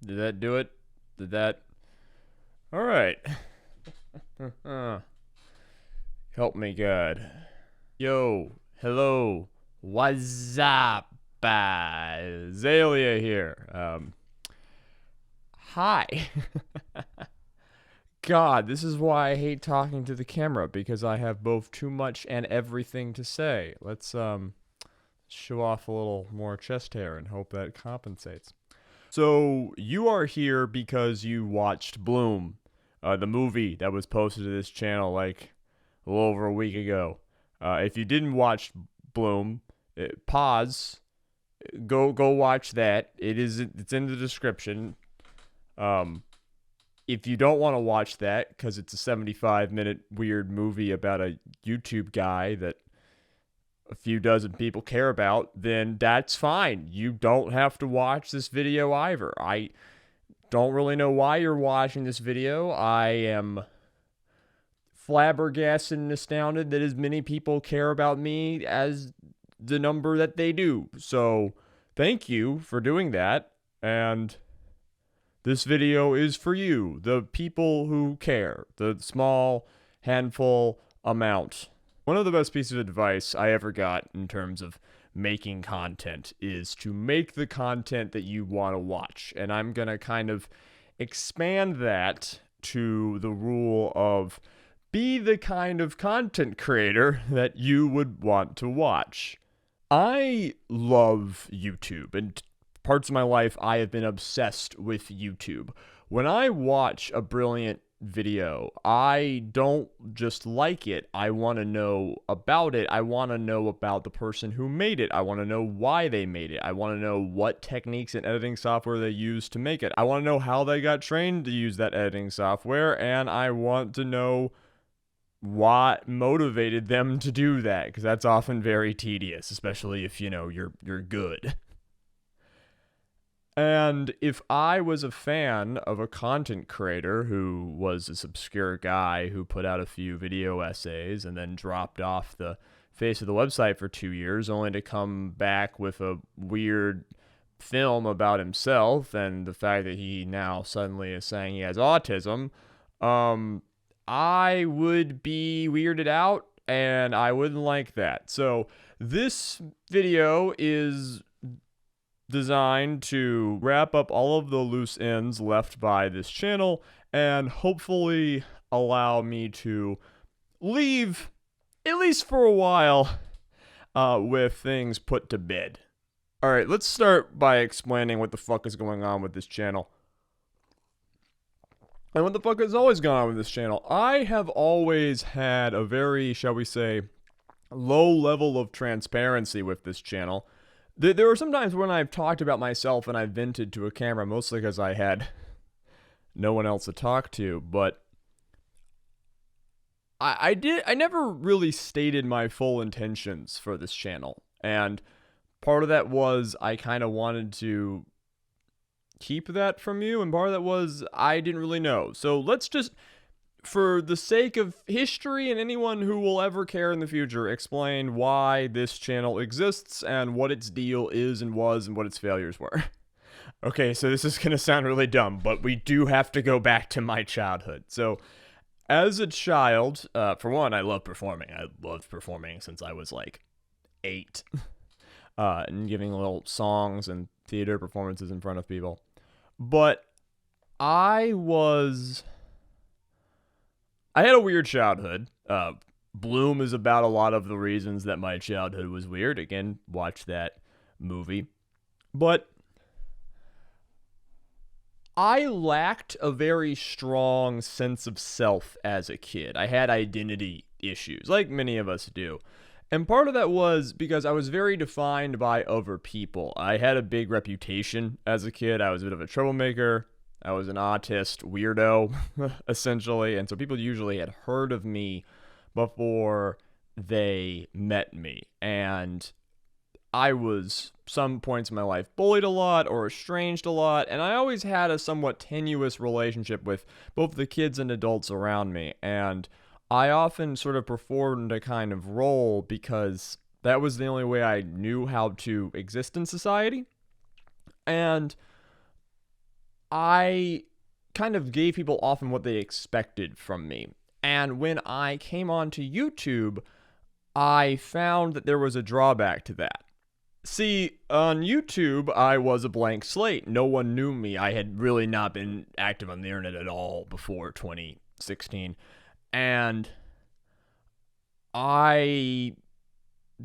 Did that do it? Did that? All right. Help me, God. Yo, hello, what's up? Azalea here. Hi. God, this is why I hate talking to the camera, because I have both too much and everything to say. Let's show off a little more chest hair and hope that compensates. So, you are here because you watched Bloom, the movie that was posted to this channel like a little over a week ago. If you didn't watch Bloom, pause, go watch that. It's in the description. If you don't want to watch that because it's a 75-minute weird movie about a YouTube guy that a few dozen people care about, then that's fine. You don't have to watch this video either. I don't really know why you're watching this video. I am flabbergasted and astounded that as many people care about me as the number that they do. So, thank you for doing that. And this video is for you, the people who care, the small handful amount. One of the best pieces of advice I ever got in terms of making content is to make the content that you want to watch. And I'm going to kind of expand that to the rule of be the kind of content creator that you would want to watch. I love YouTube, and parts of my life I have been obsessed with YouTube. When I watch a brilliant video, I don't just like it. I want to know about it. I want to know about the person who made it. I want to know why they made it. I want to know what techniques and editing software they used to make it. I want to know how they got trained to use that editing software, and I want to know what motivated them to do that, because that's often very tedious, especially if you're good. And if I was a fan of a content creator who was this obscure guy who put out a few video essays and then dropped off the face of the website for 2 years, only to come back with a weird film about himself and the fact that he now suddenly is saying he has autism, I would be weirded out, and I wouldn't like that. So this video is designed to wrap up all of the loose ends left by this channel and hopefully allow me to leave, at least for a while, with things put to bed. Alright, let's start by explaining what the fuck is going on with this channel. And what the fuck has always gone on with this channel? I have always had a very, shall we say, low level of transparency with this channel. There were some times when I've talked about myself and I've vented to a camera, mostly because I had no one else to talk to, but I never really stated my full intentions for this channel, and part of that was I kind of wanted to keep that from you, and part of that was I didn't really know. So let's just, for the sake of history and anyone who will ever care in the future, explain why this channel exists and what its deal is and was and what its failures were. Okay, so this is going to sound really dumb, but we do have to go back to my childhood. So, as a child, for one, I love performing. I loved performing since I was like 8. And giving little songs and theater performances in front of people. But I had a weird childhood. Bloom is about a lot of the reasons that my childhood was weird. Again, watch that movie. But I lacked a very strong sense of self as a kid. I had identity issues, like many of us do. And part of that was because I was very defined by other people. I had a big reputation as a kid. I was a bit of a troublemaker. I was an autist weirdo, essentially. And so people usually had heard of me before they met me. And I was, some points in my life, bullied a lot or estranged a lot. And I always had a somewhat tenuous relationship with both the kids and adults around me. And I often sort of performed a kind of role because that was the only way I knew how to exist in society. And I kind of gave people often what they expected from me. And when I came onto YouTube, I found that there was a drawback to that. See, on YouTube, I was a blank slate. No one knew me. I had really not been active on the internet at all before 2016. And I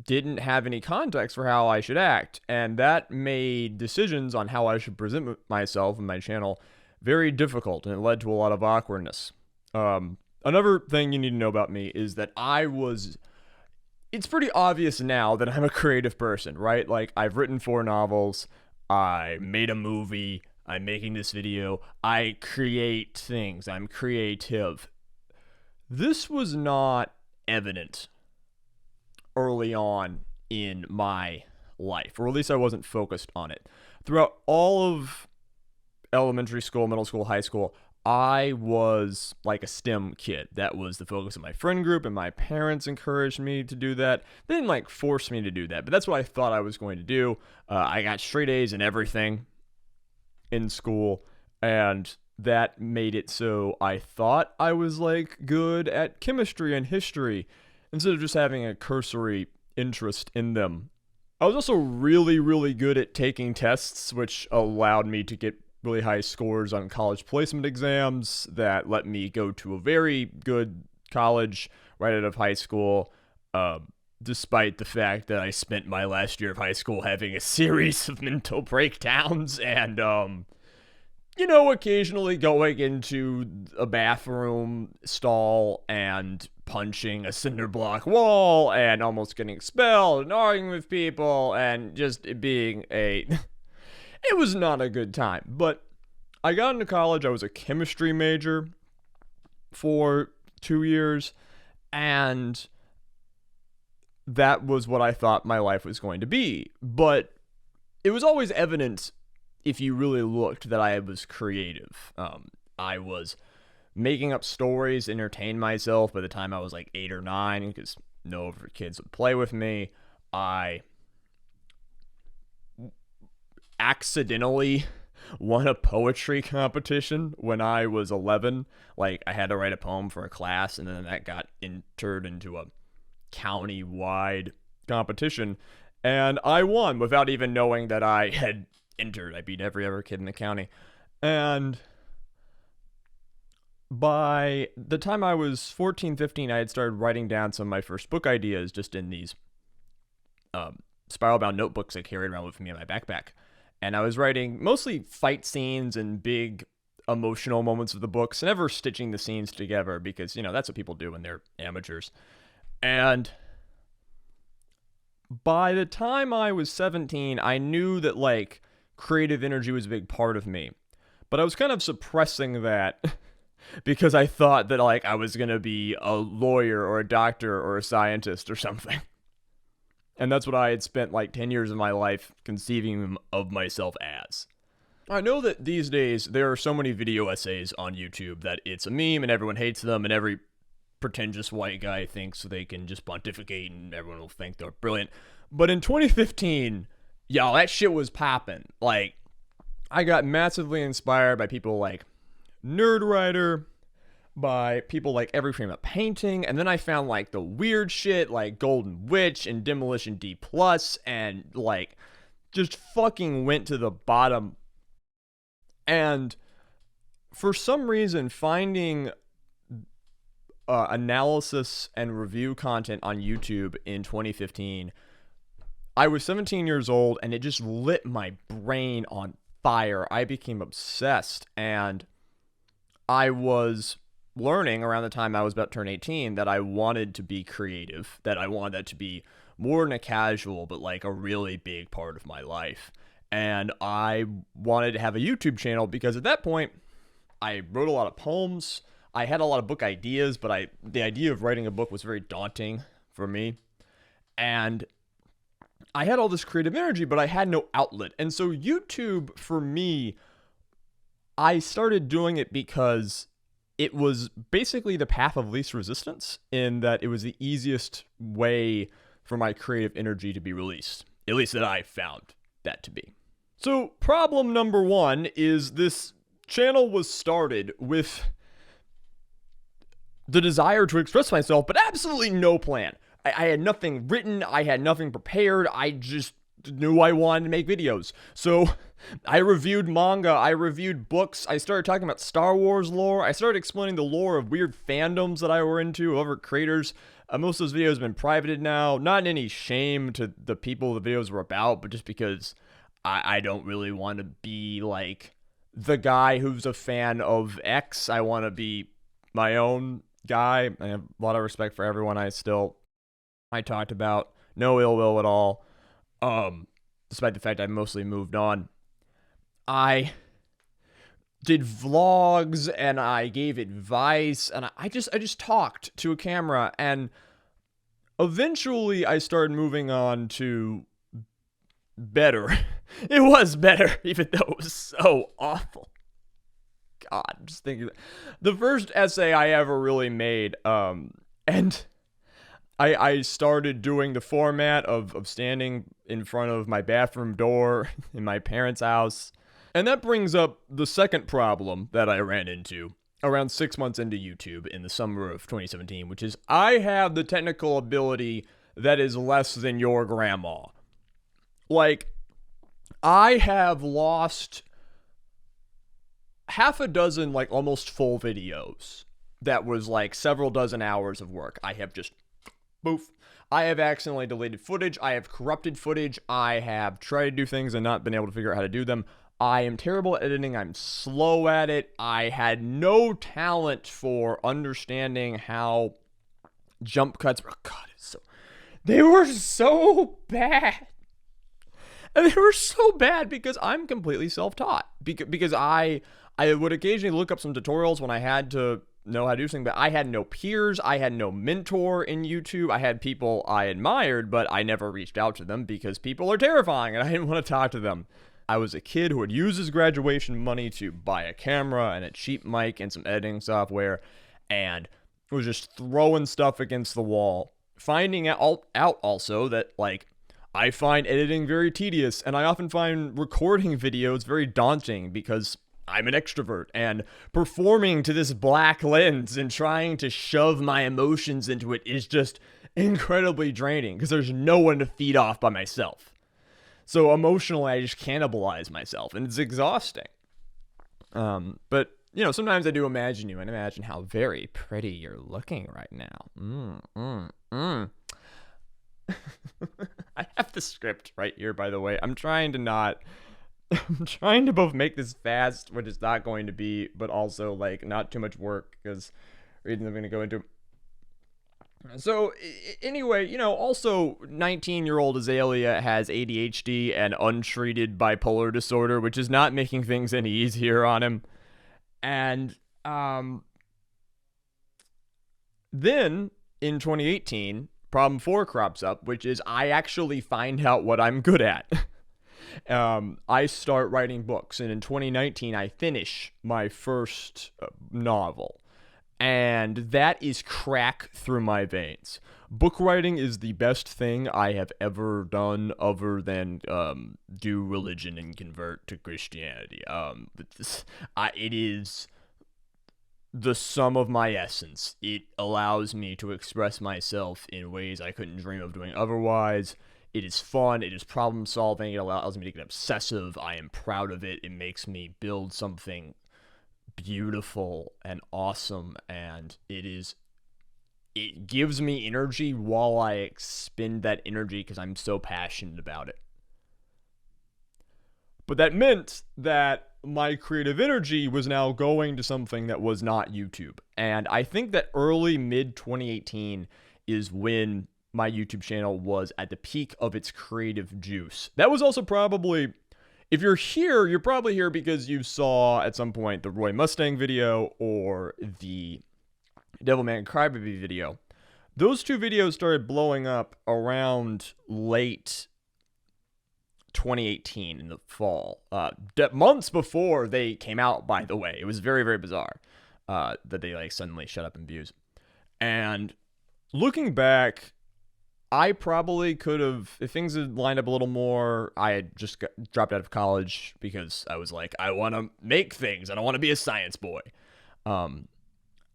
didn't have any context for how I should act. And that made decisions on how I should present myself and my channel very difficult. And it led to a lot of awkwardness. Another thing you need to know about me is that it's pretty obvious now that I'm a creative person, right? Like, I've written 4 novels, I made a movie, I'm making this video, I create things, I'm creative. This was not evident early on in my life, or at least I wasn't focused on it. Throughout all of elementary school, middle school, high school, I was like a STEM kid. That was the focus of my friend group, and my parents encouraged me to do that. They didn't like force me to do that, but that's what I thought I was going to do. I got straight A's in everything in school, and that made it so I thought I was like good at chemistry and history instead of just having a cursory interest in them. I was also really, really good at taking tests, which allowed me to get really high scores on college placement exams that let me go to a very good college right out of high school, despite the fact that I spent my last year of high school having a series of mental breakdowns and, occasionally going into a bathroom stall and punching a cinder block wall and almost getting expelled and arguing with people and just being it was not a good time. But I got into college. I was a chemistry major for 2 years, and that was what I thought my life was going to be. But it was always evident, if you really looked, that I was creative. I was making up stories to entertain myself by the time I was like 8 or 9, because no other kids would play with me. I accidentally won a poetry competition when I was 11. Like, I had to write a poem for a class, and then that got entered into a county-wide competition, and I won without even knowing that I had entered. I beat every other kid in the county. And by the time I was 14, 15, I had started writing down some of my first book ideas just in these spiral-bound notebooks I carried around with me in my backpack. And I was writing mostly fight scenes and big emotional moments of the books, never stitching the scenes together because, that's what people do when they're amateurs. And by the time I was 17, I knew that, like, creative energy was a big part of me. But I was kind of suppressing that because I thought that, like, I was going to be a lawyer or a doctor or a scientist or something. And that's what I had spent like 10 years of my life conceiving of myself as. I know that these days there are so many video essays on YouTube that it's a meme and everyone hates them, and every pretentious white guy thinks they can just pontificate and everyone will think they're brilliant. But in 2015, y'all, that shit was popping. Like, I got massively inspired by people like Nerdwriter, by people like Every Frame a Painting, and then I found like the weird shit like Golden Witch and Demolition D+, and like just fucking went to the bottom. And for some reason, finding analysis and review content on YouTube in 2015, I was 17 years old and it just lit my brain on fire. I became obsessed, and I was learning around the time I was about to turn 18 that I wanted to be creative, that I wanted that to be more than a casual, but like a really big part of my life. And I wanted to have a YouTube channel because at that point, I wrote a lot of poems. I had a lot of book ideas, but the idea of writing a book was very daunting for me. And I had all this creative energy, but I had no outlet. And so YouTube, for me, I started doing it because it was basically the path of least resistance, in that it was the easiest way for my creative energy to be released. At least that I found that to be. So problem number 1 is this channel was started with the desire to express myself, but absolutely no plan. I had nothing written. I had nothing prepared. I just knew I wanted to make videos. So I reviewed manga. I reviewed books. I started talking about Star Wars lore. I started explaining the lore of weird fandoms that I were into, other creators. Most of those videos have been privated now. Not in any shame to the people the videos were about, but just because I don't really want to be like the guy who's a fan of X. I want to be my own guy. I have a lot of respect for everyone I talked about. No ill will at all. Despite the fact I mostly moved on. I did vlogs and I gave advice and I just talked to a camera, and eventually I started moving on to better. It was better, even though it was so awful. God, just thinking the first essay I ever really made, and I started doing the format of standing in front of my bathroom door in my parents' house. And that brings up the second problem that I ran into around 6 months into YouTube in the summer of 2017, which is I have the technical ability that is less than your grandma. Like, I have lost half a dozen, like, almost full videos that was, like, several dozen hours of work. I have just, boof. I have accidentally deleted footage. I have corrupted footage. I have tried to do things and not been able to figure out how to do them. I am terrible at editing. I'm slow at it. I had no talent for understanding how jump cuts were. God, they were so bad. And they were so bad because I'm completely self-taught. Because I would occasionally look up some tutorials when I had to know how to do something, but I had no peers. I had no mentor in YouTube. I had people I admired, but I never reached out to them because people are terrifying and I didn't want to talk to them. I was a kid who would use his graduation money to buy a camera and a cheap mic and some editing software, and was just throwing stuff against the wall. Finding out also that, like, I find editing very tedious, and I often find recording videos very daunting because I'm an extrovert, and performing to this black lens and trying to shove my emotions into it is just incredibly draining because there's no one to feed off by myself. So emotionally, I just cannibalize myself, and it's exhausting. But, you know, sometimes I do imagine you and imagine how very pretty you're looking right now. I have the script right here, by the way. I'm trying to both make this fast, which it's not going to be, but also, like, not too much work, because reasons I'm going to go into. So, anyway, you know, also 19-year-old Azalea has ADHD and untreated bipolar disorder, which is not making things any easier on him. And, then, in 2018, problem 4 crops up, which is I actually find out what I'm good at. I start writing books, and in 2019, I finish my first novel. And that is crack through my veins. Book writing is the best thing I have ever done other than do religion and convert to Christianity. It is the sum of my essence. It allows me to express myself in ways I couldn't dream of doing otherwise. It is fun. It is problem solving. It allows me to get obsessive. I am proud of it. It makes me build something beautiful and awesome, and it gives me energy while I expend that energy because I'm so passionate about it. But that meant that my creative energy was now going to something that was not YouTube. And I think that early mid 2018 is when my YouTube channel was at the peak of its creative juice. That was also probably, if you're here, you're probably here because you saw at some point the Roy Mustang video or the Devilman Crybaby video. Those two videos started blowing up around late 2018 in the fall. Months before they came out, by the way. It was very, very bizarre that they like suddenly shut up in views. And looking back, I probably could have, if things had lined up a little more. I had just dropped out of college because I was like, I want to make things. I don't want to be a science boy. Um,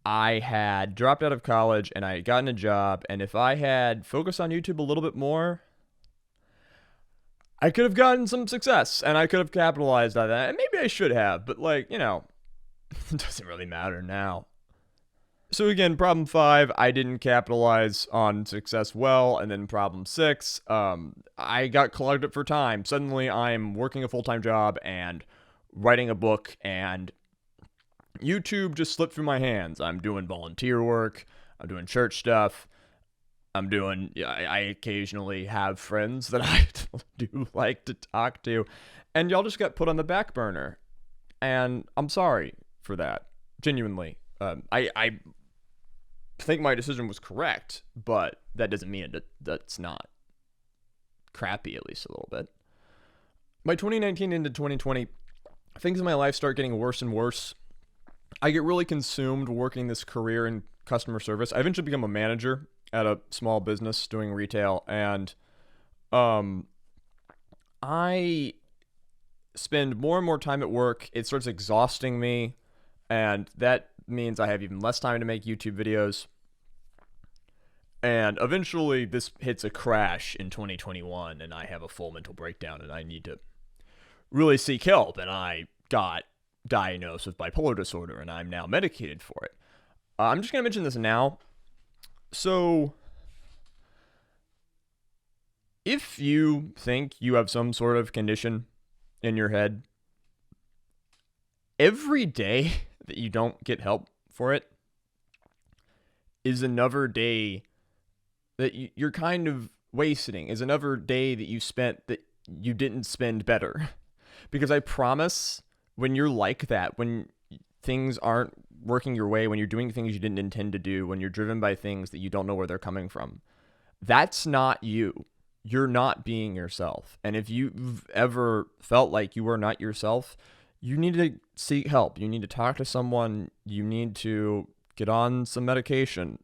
I had dropped out of college and I had gotten a job. And if I had focused on YouTube a little bit more, I could have gotten some success and I could have capitalized on that. And maybe I should have, but like, it doesn't really matter now. So again, problem 5, I didn't capitalize on success well. And then problem 6, I got clogged up for time. Suddenly I'm working a full-time job and writing a book, and YouTube just slipped through my hands. I'm doing volunteer work. I'm doing church stuff. I occasionally have friends that I do like to talk to, and y'all just got put on the back burner. And I'm sorry for that. Genuinely. I think my decision was correct, but that doesn't mean that's not crappy, at least a little bit. By 2019 into 2020, things in my life start getting worse and worse. I get really consumed working this career in customer service. I eventually become a manager at a small business doing retail, and I spend more and more time at work. It starts exhausting me, and that means I have even less time to make YouTube videos. And eventually this hits a crash in 2021 and I have a full mental breakdown and I need to really seek help. And I got diagnosed with bipolar disorder and I'm now medicated for it. I'm just going to mention this now. So if you think you have some sort of condition in your head, every day that you don't get help for it is another day that you're kind of wasting, is another day that you spent that you didn't spend better. Because I promise, when you're like that, when things aren't working your way, when you're doing things you didn't intend to do, when you're driven by things that you don't know where they're coming from, that's not you. You're not being yourself. And if you've ever felt like you are not yourself, you need to seek help. You need to talk to someone. You need to get on some medication.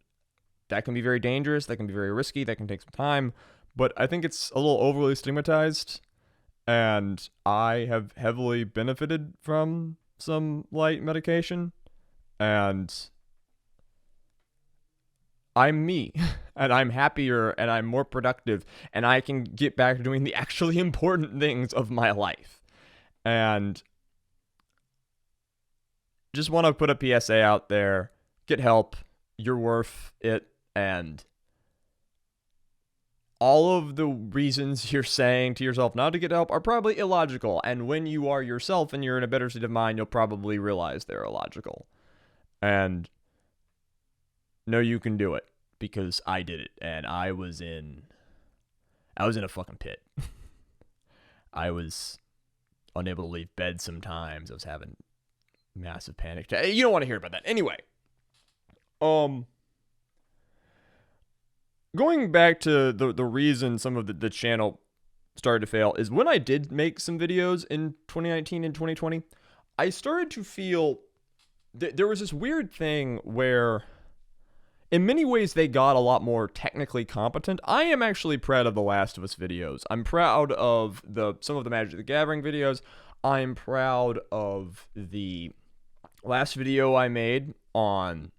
That can be very dangerous. That can be very risky. That can take some time. But I think it's a little overly stigmatized. And I have heavily benefited from some light medication. And I'm me. And I'm happier. And I'm more productive. And I can get back to doing the actually important things of my life. And just want to put a PSA out there. Get help. You're worth it. And all of the reasons you're saying to yourself not to get help are probably illogical. And when you are yourself and you're in a better state of mind, you'll probably realize they're illogical. And know you can do it, because I did it. And I was in a fucking pit. I was unable to leave bed sometimes. I was having massive panic attack. You don't want to hear about that. Anyway. Going back to the reason some of the channel started to fail is when I did make some videos in 2019 and 2020, I started to feel there was this weird thing where in many ways they got a lot more technically competent. I am actually proud of the Last of Us videos. I'm proud of some of the Magic the Gathering videos. I'm proud of the last video I made on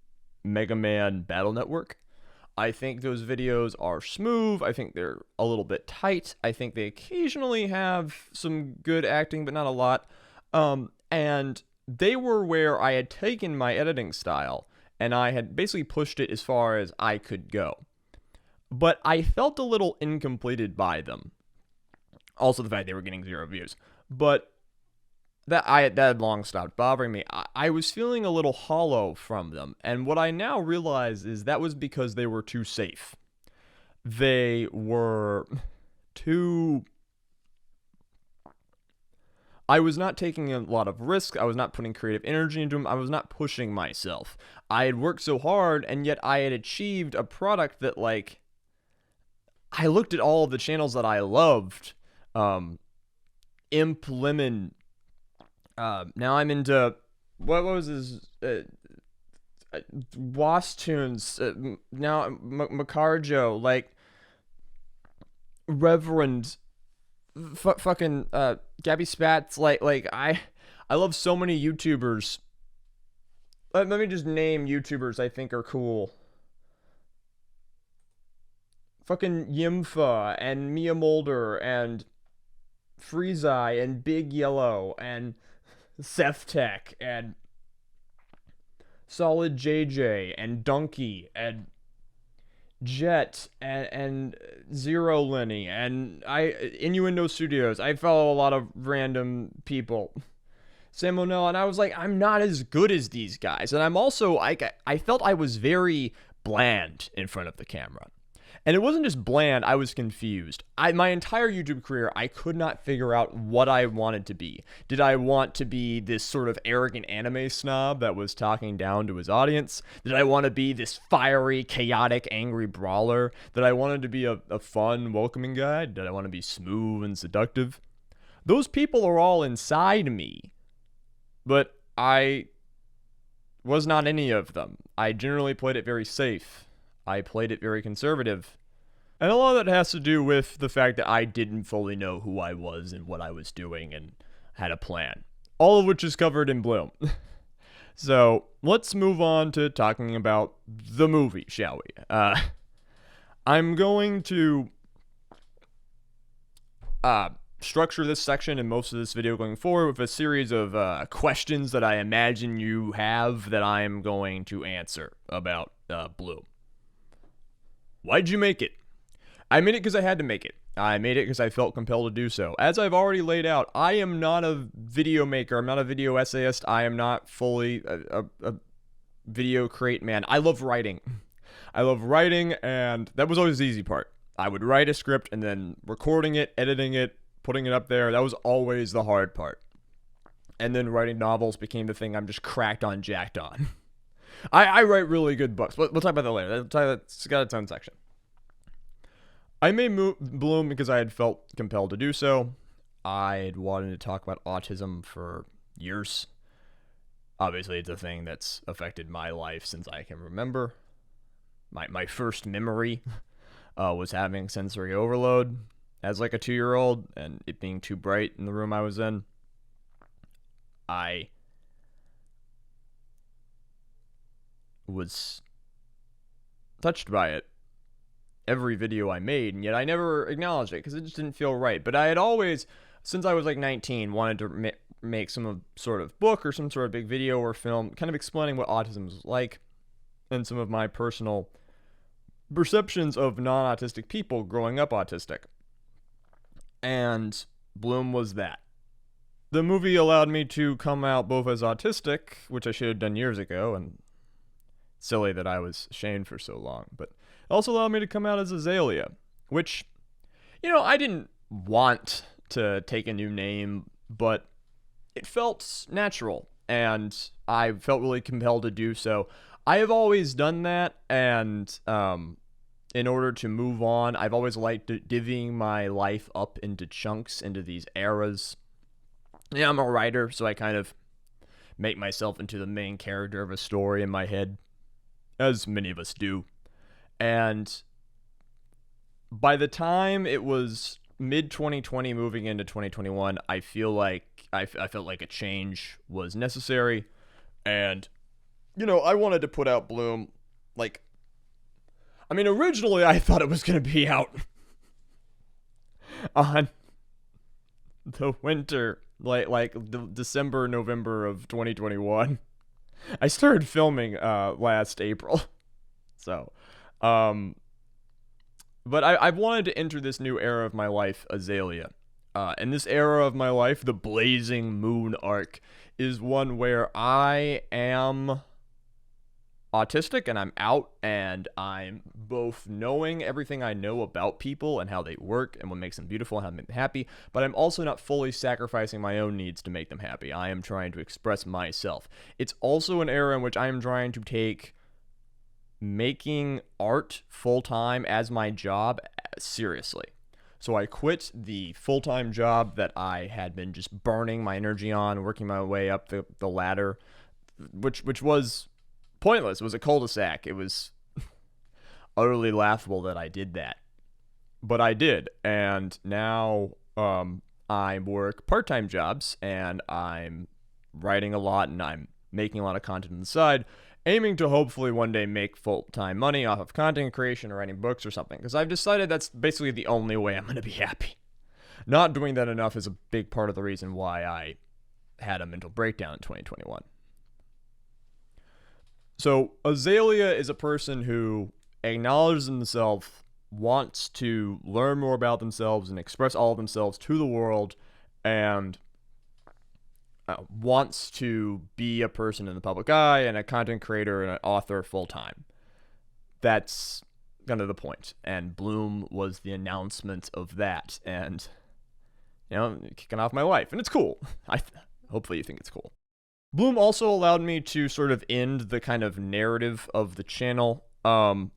Mega Man Battle Network. I think those videos are smooth. I think they're a little bit tight. I think they occasionally have some good acting, but not a lot. And they were where I had taken my editing style, and I had basically pushed it as far as I could go. But I felt a little incompleted by them. Also the fact they were getting 0 views. But that had long stopped bothering me. I was feeling a little hollow from them. And what I now realize is that was because they were too safe. They were too... I was not taking a lot of risk. I was not putting creative energy into them. I was not pushing myself. I had worked so hard, and yet I had achieved a product that, like... I looked at all of the channels that I loved. Imp Lemon... now I'm into, what was his, Wastunes, now Macarjo, like, Reverend fucking Gabby Spats. I love so many YouTubers. Let me just name YouTubers I think are cool. Fucking Yimfa and Mia Mulder and Freezeye and Big Yellow and Tech and Solid JJ and Donkey and Jet and Zero Lenny and Innuendo Studios. I follow a lot of random people. Sam O'Neill, and I was like, I'm not as good as these guys. And I'm also, I felt I was very bland in front of the camera. And it wasn't just bland, I was confused. My entire YouTube career, I could not figure out what I wanted to be. Did I want to be this sort of arrogant anime snob that was talking down to his audience? Did I want to be this fiery, chaotic, angry brawler? Did I want to be a fun, welcoming guy? Did I want to be smooth and seductive? Those people are all inside me. But I was not any of them. I generally played it very safe. I played it very conservative. And a lot of that has to do with the fact that I didn't fully know who I was and what I was doing and had a plan. All of which is covered in Bloom. So, let's move on to talking about the movie, shall we? I'm going to structure this section and most of this video going forward with a series of questions that I imagine you have that I'm going to answer about Bloom. Why'd you make it? I made it because I had to make it. I made it because I felt compelled to do so. As I've already laid out, I am not a video maker. I'm not a video essayist. I am not fully a video create man. I love writing. I love writing, and that was always the easy part. I would write a script and then recording it, editing it, putting it up there, that was always the hard part. And then writing novels became the thing I'm just cracked on, jacked on. I write really good books. We'll talk about that later. It's got its own section. I made Bloom because I had felt compelled to do so. I had wanted to talk about autism for years. Obviously, it's a thing that's affected my life since I can remember. My first memory was having sensory overload as like a 2-year-old, and it being too bright in the room I was in. I was touched by it every video I made, and yet I never acknowledged it because it just didn't feel right. But I had always, since I was like 19, wanted to make some sort of book or some sort of big video or film kind of explaining what autism is like and some of my personal perceptions of non-autistic people growing up autistic. And Bloom was that. The movie allowed me to come out both as autistic, which I should have done years ago, and silly that I was ashamed for so long, but it also allowed me to come out as Azalea, which, I didn't want to take a new name, but it felt natural, and I felt really compelled to do so. I have always done that, and in order to move on, I've always liked divvying my life up into chunks, into these eras. Yeah, I'm a writer, so I kind of make myself into the main character of a story in my head, as many of us do. And by the time it was mid-2020 moving into 2021, I felt like a change was necessary. And, I wanted to put out Bloom, originally I thought it was going to be out on the winter, the December, November of 2021. I started filming last April. So, but I've wanted to enter this new era of my life, Azalea. And this era of my life, the Blazing Moon arc, is one where I am autistic and I'm out, and I'm both knowing everything I know about people and how they work and what makes them beautiful and how they make them happy, but I'm also not fully sacrificing my own needs to make them happy. I am trying to express myself. It's also an era in which I am trying to take making art full-time as my job seriously. So I quit the full-time job that I had been just burning my energy on, working my way up the ladder, which was pointless. It was a cul-de-sac. It was utterly laughable that I did that. but I did, and now I work part-time jobs, and I'm writing a lot, and I'm making a lot of content on the side, aiming to hopefully one day make full-time money off of content creation or writing books or something, because I've decided that's basically the only way I'm going to be happy. Not doing that enough is a big part of the reason why I had a mental breakdown in 2021. So Azalea is a person who acknowledges themselves, wants to learn more about themselves and express all of themselves to the world, and wants to be a person in the public eye and a content creator and an author full time. That's kind of the point. And Bloom was the announcement of that. And, kicking off my life. And it's cool. Hopefully you think it's cool. Bloom also allowed me to sort of end the kind of narrative of the channel. I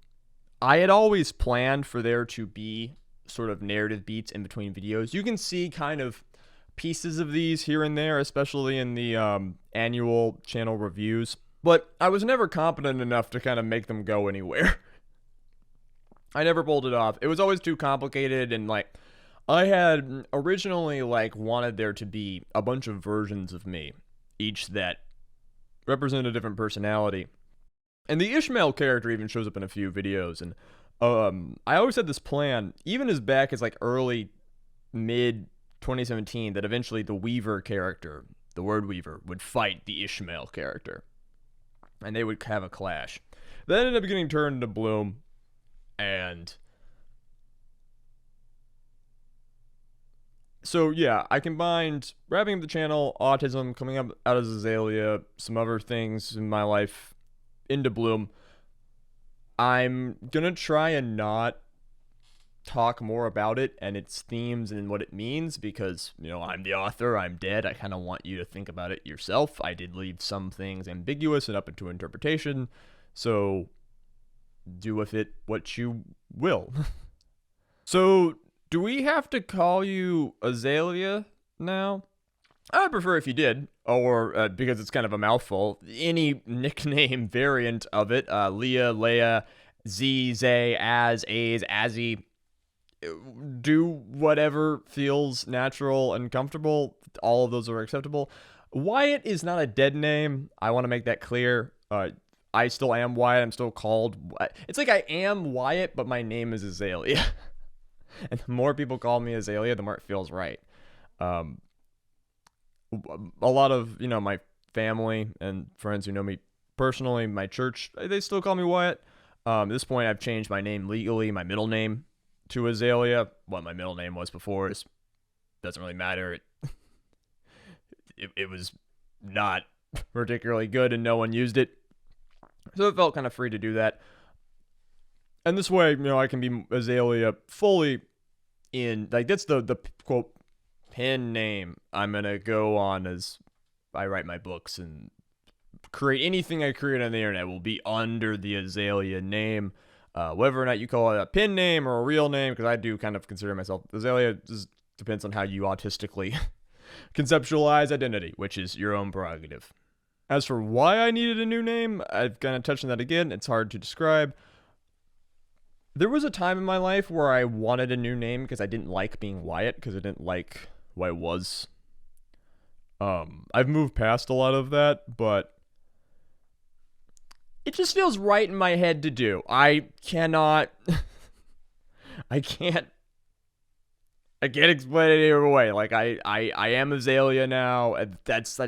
had always planned for there to be sort of narrative beats in between videos. You can see kind of pieces of these here and there, especially in the annual channel reviews. But I was never competent enough to kind of make them go anywhere. I never pulled it off. It was always too complicated, and I had originally wanted there to be a bunch of versions of me, each that represent a different personality. And the Ishmael character even shows up in a few videos, and I always had this plan, even as back as early, mid 2017, that eventually the Weaver character, the word Weaver, would fight the Ishmael character, and they would have a clash. That ended up getting turned into Bloom, and so yeah, I combined wrapping up the channel, autism, coming up out of Azalea, some other things in my life into Bloom. I'm gonna try and not talk more about it and its themes and what it means, because I'm the author, I'm dead. I kind of want you to think about it yourself. I did leave some things ambiguous and up into interpretation, so do with it what you will. So do we have to call you Azalea now? I would prefer if you did, or because it's kind of a mouthful, any nickname variant of it. Leah, Leia, Z, Zay, Az, Az, Azzy. Do whatever feels natural and comfortable. All of those are acceptable. Wyatt is not a dead name. I want to make that clear. I still am Wyatt. I'm still called. It's like I am Wyatt, but my name is Azalea. And the more people call me Azalea, the more it feels right. A lot of my family and friends who know me personally, my church, they still call me Wyatt. At this point, I've changed my name legally, my middle name, to Azalea. What my middle name was before doesn't really matter. It was not particularly good, and no one used it, so it felt kind of free to do that. And this way, I can be Azalea fully in, that's the quote pen name I'm gonna go on as I write my books, and create anything I create on the internet will be under the Azalea name. Whether or not you call it a pen name or a real name, because I do kind of consider myself Azalea, just depends on how you autistically conceptualize identity, which is your own prerogative. As for why I needed a new name, I've kind of touched on that again. It's hard to describe. There was a time in my life where I wanted a new name because I didn't like being Wyatt, because I didn't like who I was. I've moved past a lot of that, but it just feels right in my head to do. I can't explain it any other way. I am Azalea now, and that's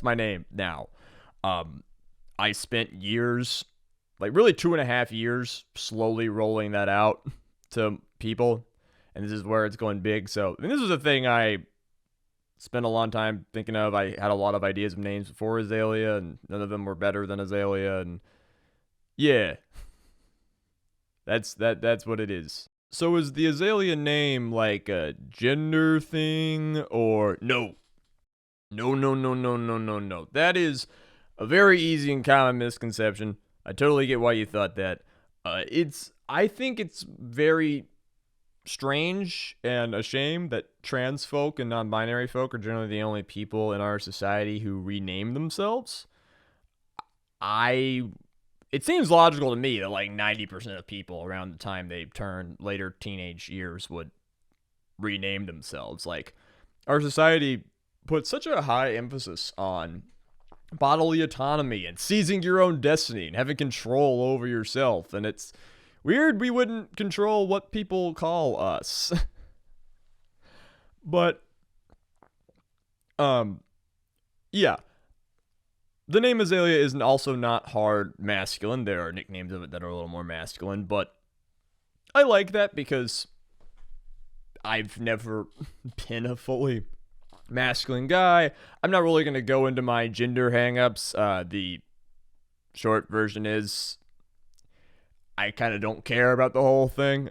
my name now. I spent years, really 2.5 years, slowly rolling that out to people, and this is where it's going big. So, this was a thing I spent a long time thinking of. I had a lot of ideas of names before Azalea, and none of them were better than Azalea, and yeah, that's what it is. So is the Azalea name a gender thing, or no? No. That is a very easy and common misconception. I totally get why you thought that. I think it's very strange and a shame that trans folk and non-binary folk are generally the only people in our society who rename themselves. I it seems logical to me that like 90% of people around the time they turn later teenage years would rename themselves. Like, our society puts such a high emphasis on bodily autonomy and seizing your own destiny and having control over yourself, and it's weird we wouldn't control what people call us. But yeah, the name Azalea is also not hard masculine. There are nicknames of it that are a little more masculine, but I like that because I've never been a fully masculine guy. I'm not really going to go into my gender hangups. The short version is I kind of don't care about the whole thing.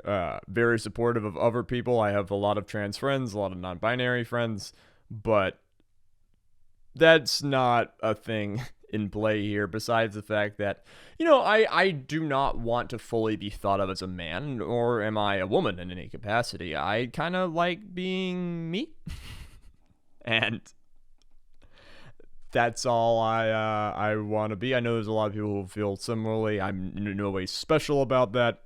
Very supportive of other people. I have a lot of trans friends, a lot of non-binary friends, but that's not a thing in play here, besides the fact that, I do not want to fully be thought of as a man, nor am I a woman in any capacity. I kind of like being me. And that's all I want to be. I know there's a lot of people who feel similarly. I'm in no way special about that.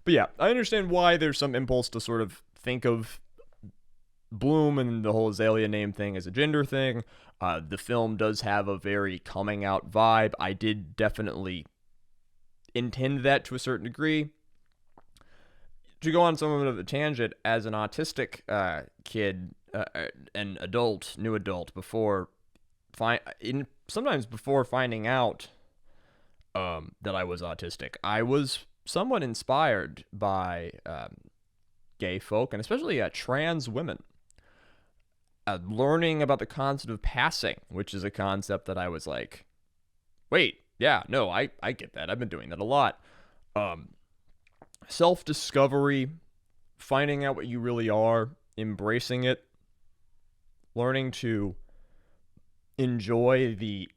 But yeah, I understand why there's some impulse to sort of think of Bloom and the whole Azalea name thing as a gender thing. The film does have a very coming out vibe. I did definitely intend that to a certain degree. To go on somewhat of a tangent, as an autistic kid, an adult, new adult, sometimes before finding out that I was autistic, I was somewhat inspired by gay folk, and especially trans women. Learning about the concept of passing, which is a concept that I was like, wait, yeah, no, I get that. I've been doing that a lot. Self-discovery, finding out what you really are, embracing it, learning to enjoy the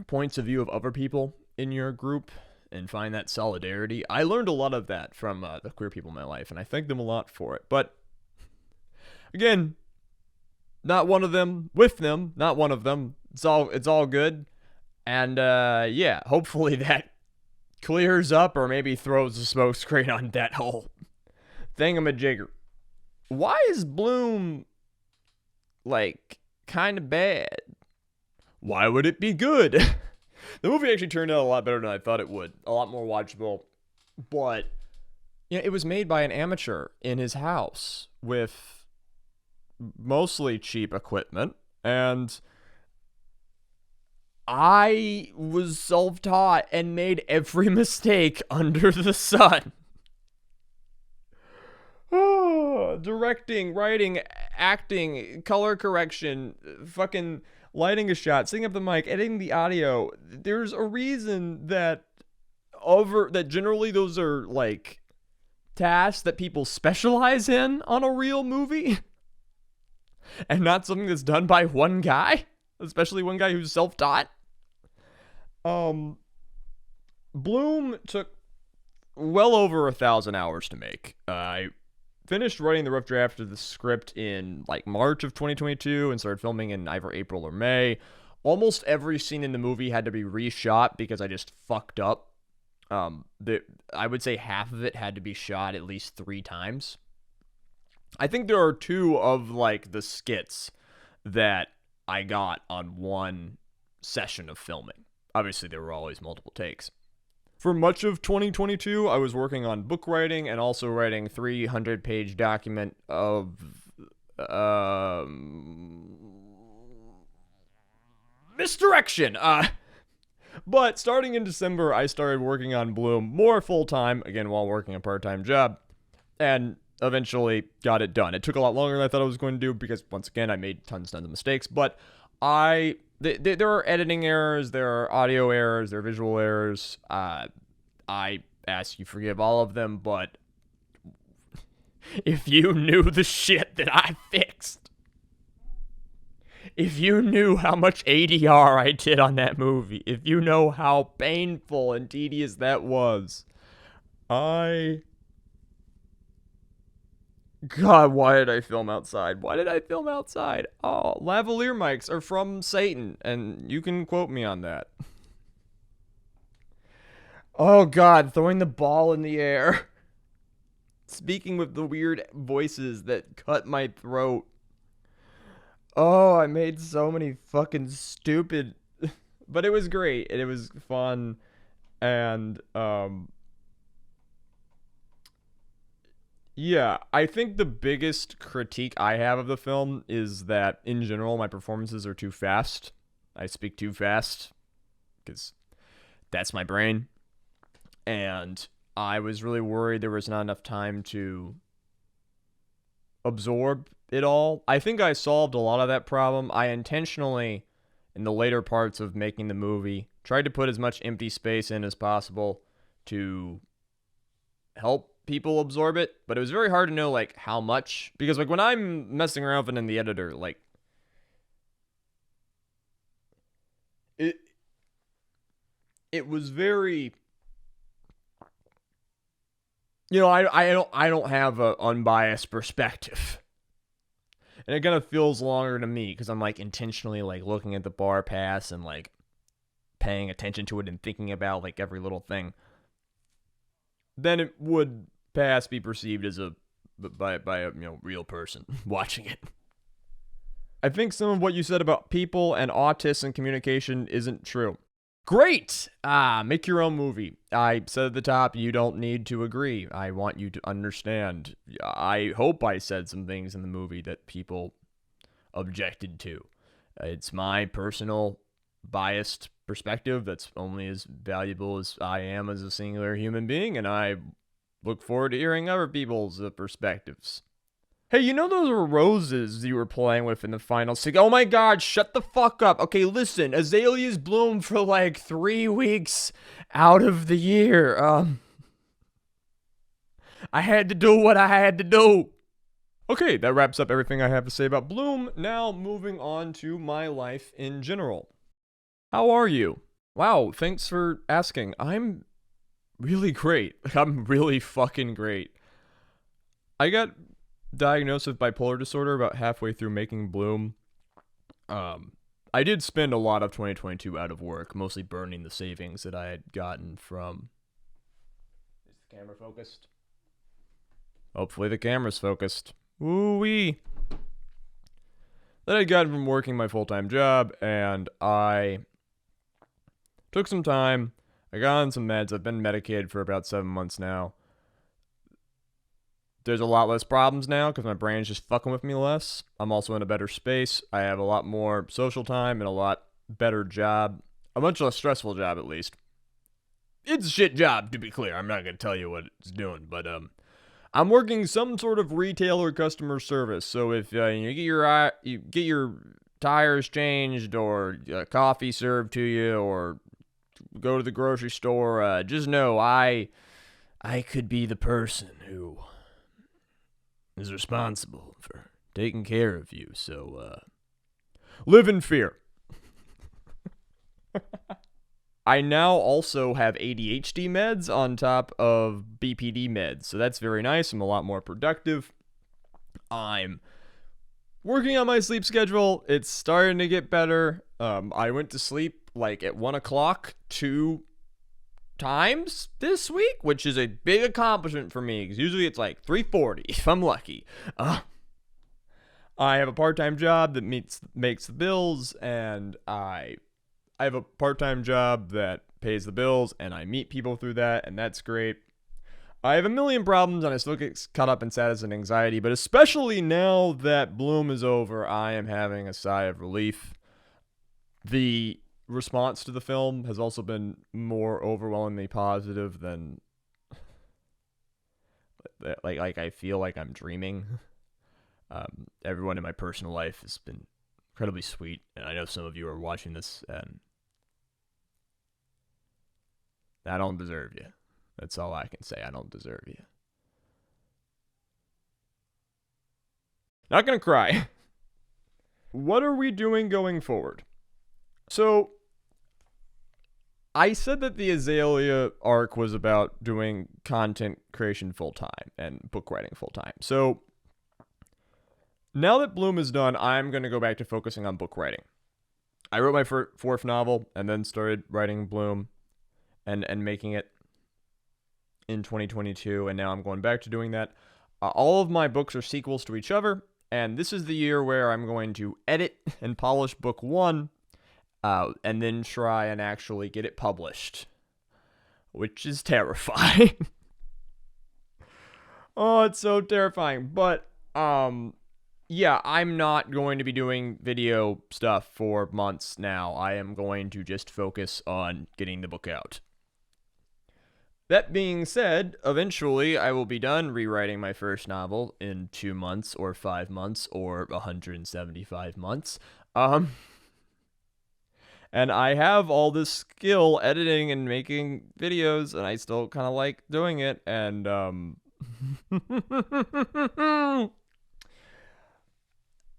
points of view of other people in your group and find that solidarity. I learned a lot of that from the queer people in my life, and I thank them a lot for it. But again, not one of them, with them, not one of them. It's all good. And yeah, hopefully that clears up or maybe throws a smoke screen on that whole thingamajigger. Why is Bloom like kind of bad? Why would it be good? The movie actually turned out a lot better than I thought it would. A lot more watchable. But it was made by an amateur in his house with mostly cheap equipment, and I was self-taught and made every mistake under the sun. Directing, writing, acting, color correction, fucking lighting a shot, setting up the mic, editing the audio. There's a reason that generally those are like tasks that people specialize in on a real movie. And not something that's done by one guy, especially one guy who's self-taught. Bloom took well over 1,000 hours to make. I finished writing the rough draft of the script in like March of 2022 and started filming in either April or May. Almost every scene in the movie had to be reshot because I just fucked up. I would say half of it had to be shot at least 3 times. I think there are 2 of like the skits that I got on one session of filming. Obviously, there were always multiple takes. For much of 2022, I was working on book writing and also writing 300-page document of misdirection. But starting in December, I started working on Bloom more full-time, again, while working a part-time job, and eventually got it done. It took a lot longer than I thought I was going to do because, once again, I made tons of mistakes, but there are editing errors, there are audio errors, there are visual errors. I ask you forgive all of them, but if you knew the shit that I fixed, if you knew how much ADR I did on that movie, if you know how painful and tedious that was, God, why did I film outside? Why did I film outside? Oh, lavalier mics are from Satan, and you can quote me on that. Oh god, throwing the ball in the air. Speaking with the weird voices that cut my throat. Oh, I made so many fucking stupid, but it was great and it was fun. And yeah, I think the biggest critique I have of the film is that in general my performances are too fast. I speak too fast because that's my brain. And I was really worried there was not enough time to absorb it all. I think I solved a lot of that problem. I intentionally, in the later parts of making the movie, tried to put as much empty space in as possible to help people absorb it, but it was very hard to know like how much, because like when I'm messing around with it in the editor, like it it was very, I don't have an unbiased perspective. And it kind of feels longer to me because I'm like intentionally like looking at the bar pass and like paying attention to it and thinking about like every little thing. Then it would pass be perceived as a by a real person watching it. I think some of what you said about people and autists and communication isn't true. Great! Make your own movie. I said at the top, you don't need to agree. I want you to understand. I hope I said some things in the movie that people objected to. It's my personal biased perspective that's only as valuable as I am as a singular human being, and I look forward to hearing other people's perspectives. Hey, you know those were roses you were playing with in the final scene? Oh my god, shut the fuck up. Okay, listen, azaleas bloom for like 3 weeks out of the year. I had to do what I had to do. Okay, that wraps up everything I have to say about Bloom. Now, moving on to my life in general. How are you? Wow, thanks for asking. I'm really great. I'm really fucking great. I got diagnosed with bipolar disorder about halfway through making Bloom. I did spend a lot of 2022 out of work, mostly burning the savings that I had gotten from... Is the camera focused? Hopefully the camera's focused. Woo-wee. That I'd gotten from working my full-time job, and I took some time. I got on some meds. I've been medicated for about 7 months now. There's a lot less problems now because my brain's just fucking with me less. I'm also in a better space. I have a lot more social time and a lot better job. A much less stressful job, at least. It's a shit job, to be clear. I'm not going to tell you what it's doing, but I'm working some sort of retail or customer service. So if you get your tires changed or coffee served to you or go to the grocery store, just know I could be the person who is responsible for taking care of you. So live in fear. I now also have ADHD meds on top of BPD meds, so that's very nice. I'm a lot more productive. I'm working on my sleep schedule. It's starting to get better. I went to sleep like at 1 o'clock 2 times this week, which is a big accomplishment for me, because usually it's like 3:40 if I'm lucky. I have a part-time job that makes the bills, and I have a part-time job that pays the bills, and I meet people through that, and that's great. I have a million problems, and I still get caught up in sadness and anxiety, but especially now that Bloom is over, I am having a sigh of relief. The response to the film has also been more overwhelmingly positive than like I feel like I'm dreaming. Everyone in my personal life has been incredibly sweet, and I know some of you are watching this, and I don't deserve you. That's all I can say. I don't deserve you. Not gonna cry. What are we doing going forward? So, I said that the Azalea arc was about doing content creation full-time and book writing full-time. So, now that Bloom is done, I'm going to go back to focusing on book writing. I wrote my fourth novel and then started writing Bloom and making it. in 2022, and now I'm going back to doing that. All of my books are sequels to each other, and this is the year where I'm going to edit and polish book 1, and then try and actually get it published, which is terrifying. Oh, it's so terrifying. But, yeah, I'm not going to be doing video stuff for months now. I am going to just focus on getting the book out. That being said, eventually I will be done rewriting my first novel in 2 months or 5 months or 175 months. And I have all this skill editing and making videos, and I still kind of like doing it, and,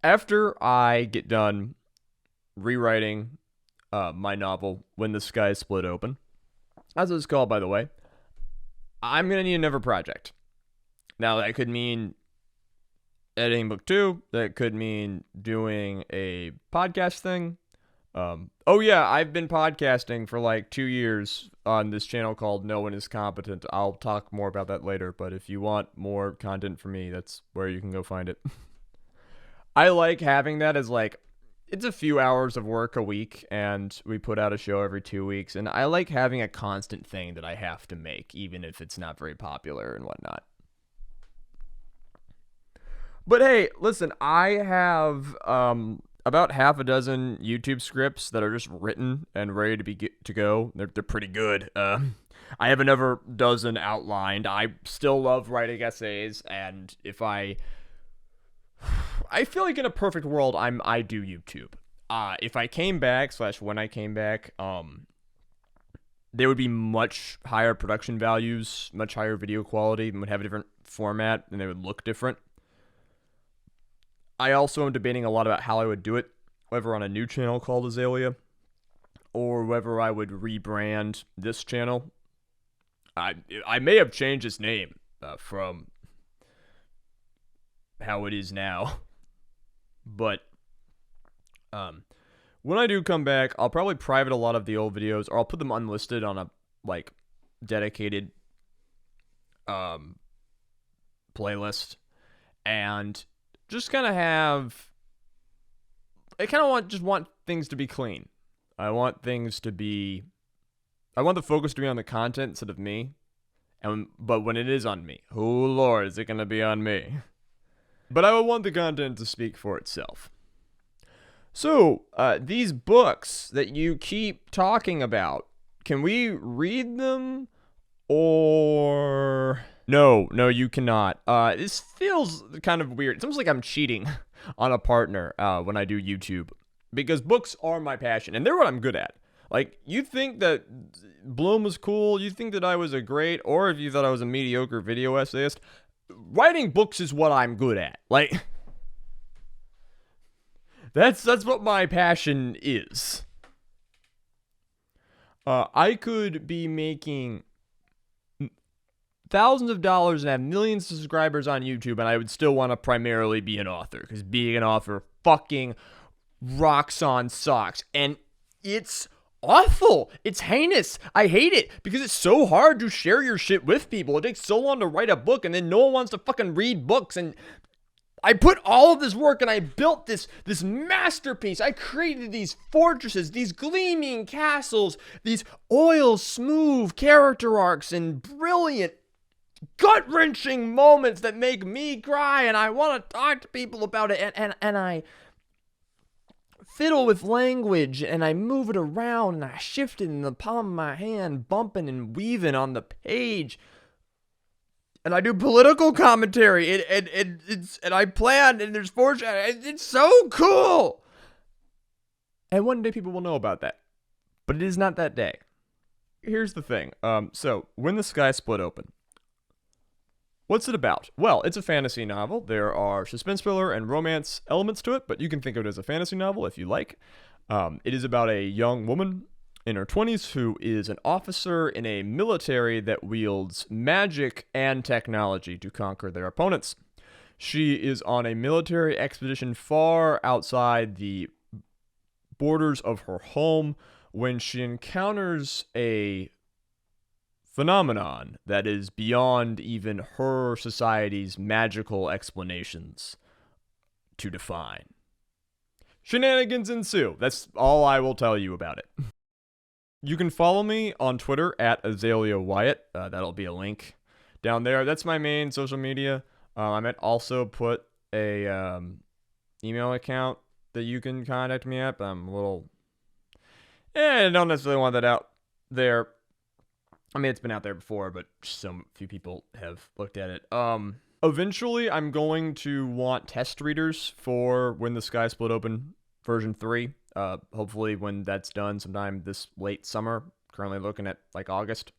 after I get done rewriting my novel, When the Sky Split Open, as it's called, by the way, I'm going to need another project. Now, that could mean editing book 2. That could mean doing a podcast thing. Oh yeah, I've been podcasting for like 2 years on this channel called No One Is Competent. I'll talk more about that later, but if you want more content from me, that's where you can go find it. I like having that as like, it's a few hours of work a week, and we put out a show every 2 weeks, and I like having a constant thing that I have to make, even if it's not very popular and whatnot. But hey, listen, I have about half a dozen YouTube scripts that are just written and ready to go. They're pretty good. I have another dozen outlined. I still love writing essays, and if I feel like in a perfect world, I do YouTube. If I came back / when I came back, there would be much higher production values, much higher video quality, and would have a different format, and they would look different. I also am debating a lot about how I would do it, whether on a new channel called Azalea, or whether I would rebrand this channel. I may have changed its name from how it is now. But when I do come back, I'll probably private a lot of the old videos, or I'll put them unlisted on a like dedicated playlist, and just kind of have, I kind of want things to be clean. I want the focus to be on the content instead of me. But when it is on me, oh Lord, is it going to be on me? But I would want the content to speak for itself. So, these books that you keep talking about, can we read them? Or... No, you cannot. This feels kind of weird. It's almost like I'm cheating on a partner when I do YouTube. Because books are my passion, and they're what I'm good at. Like, you think that Bloom was cool, you think that I was a great, or if you thought I was a mediocre video essayist, writing books is what I'm good at. Like, that's what my passion is. I could be making thousands of dollars and have millions of subscribers on YouTube, and I would still want to primarily be an author, because being an author fucking rocks on socks, and it's awful. It's heinous. I hate it, because it's so hard to share your shit with people. It takes so long to write a book, and then no one wants to fucking read books, and I put all of this work, and I built this masterpiece. I created these fortresses, these gleaming castles, these oil smooth character arcs, and brilliant gut-wrenching moments that make me cry, and I want to talk to people about it, and I fiddle with language, and I move it around, and I shift it in the palm of my hand, bumping and weaving on the page, and I do political commentary, and I plan, and there's foreshadowing. It's so cool, and one day people will know about that, but it is not that day. Here's the thing. So When the Sky Split Open. What's it about? Well, it's a fantasy novel. There are suspense thriller and romance elements to it, but you can think of it as a fantasy novel if you like. It is about a young woman in her 20s who is an officer in a military that wields magic and technology to conquer their opponents. She is on a military expedition far outside the borders of her home when she encounters a phenomenon that is beyond even her society's magical explanations to define. Shenanigans ensue. That's all I will tell you about it. You can follow me on Twitter at Azalea Wyatt. That'll be a link down there. That's my main social media. I might also put a email account that you can contact me at, but I'm a little... I don't necessarily want that out there. I mean, it's been out there before, but some few people have looked at it. Eventually, I'm going to want test readers for When the Sky Split Open version 3. Hopefully when that's done sometime this late summer. Currently looking at like August.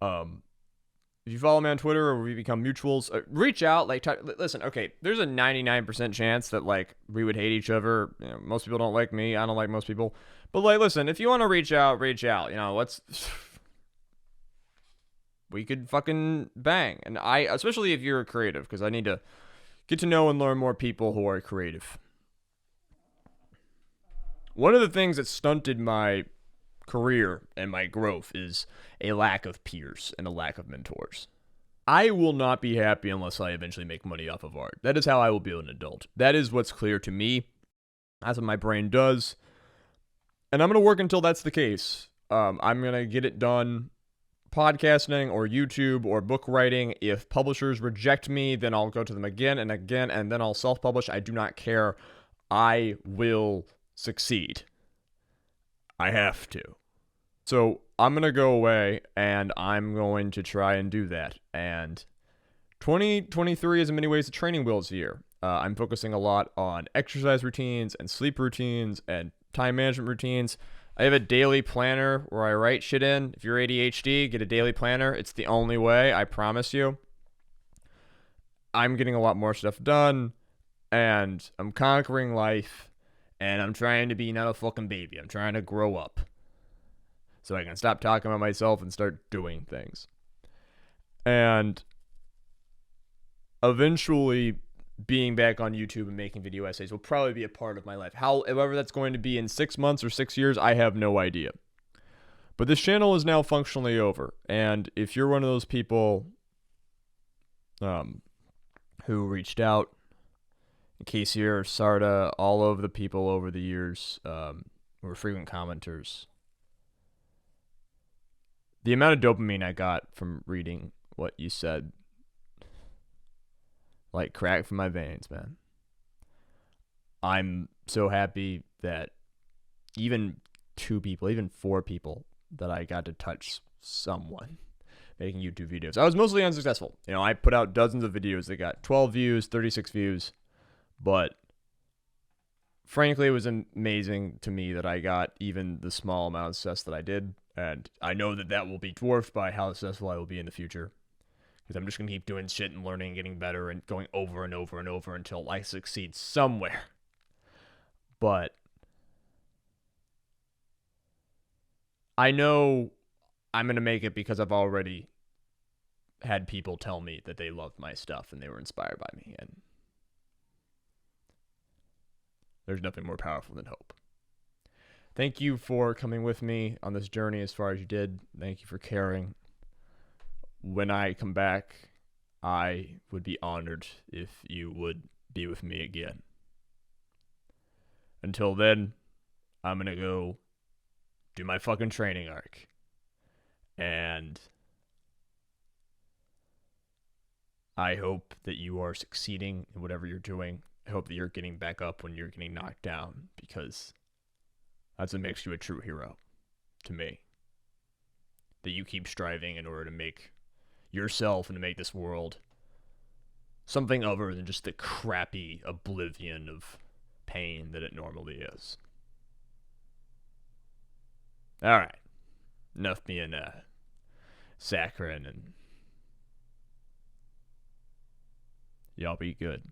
If you follow me on Twitter or we become mutuals, reach out. Like, listen, okay, there's a 99% chance that like we would hate each other. You know, most people don't like me. I don't like most people. But like, listen, if you want to reach out, reach out. You know, we could fucking bang. And especially if you're a creative, because I need to get to know and learn more people who are creative. One of the things that stunted my career and my growth is a lack of peers and a lack of mentors. I will not be happy unless I eventually make money off of art. That is how I will be an adult. That is what's clear to me. That's what my brain does. And I'm going to work until that's the case. I'm going to get it done podcasting or YouTube or book writing. If publishers reject me, then I'll go to them again and again, and then I'll self-publish. I do not care. I will succeed. I have to. So I'm going to go away and I'm going to try and do that. And 2023 is in many ways a training wheels year. I'm focusing a lot on exercise routines and sleep routines and time management routines. I have a daily planner where I write shit in. If you're ADHD, get a daily planner. It's the only way, I promise you. I'm getting a lot more stuff done, and I'm conquering life, and I'm trying to be not a fucking baby. I'm trying to grow up so I can stop talking about myself and start doing things. And eventually, being back on YouTube and making video essays will probably be a part of my life. However that's going to be in 6 months or 6 years, I have no idea. But this channel is now functionally over. And if you're one of those people who reached out, Casey or Sarda, all of the people over the years who were frequent commenters, the amount of dopamine I got from reading what you said, like crack from my veins, man. I'm so happy that even 2 people, even 4 people that I got to touch someone making YouTube videos. I was mostly unsuccessful. You know, I put out dozens of videos that got 12 views, 36 views, but frankly, it was amazing to me that I got even the small amount of success that I did, and I know that that will be dwarfed by how successful I will be in the future. Because I'm just going to keep doing shit and learning and getting better and going over and over and over until I succeed somewhere. But I know I'm going to make it because I've already had people tell me that they loved my stuff and they were inspired by me. And there's nothing more powerful than hope. Thank you for coming with me on this journey as far as you did. Thank you for caring. When I come back, I would be honored if you would be with me again. Until then, I'm going to go do my fucking training arc. And I hope that you are succeeding in whatever you're doing. I hope that you're getting back up when you're getting knocked down, because that's what makes you a true hero to me. That you keep striving in order to make yourself and to make this world something other than just the crappy oblivion of pain that it normally is. Alright. Enough being saccharine, and y'all be good.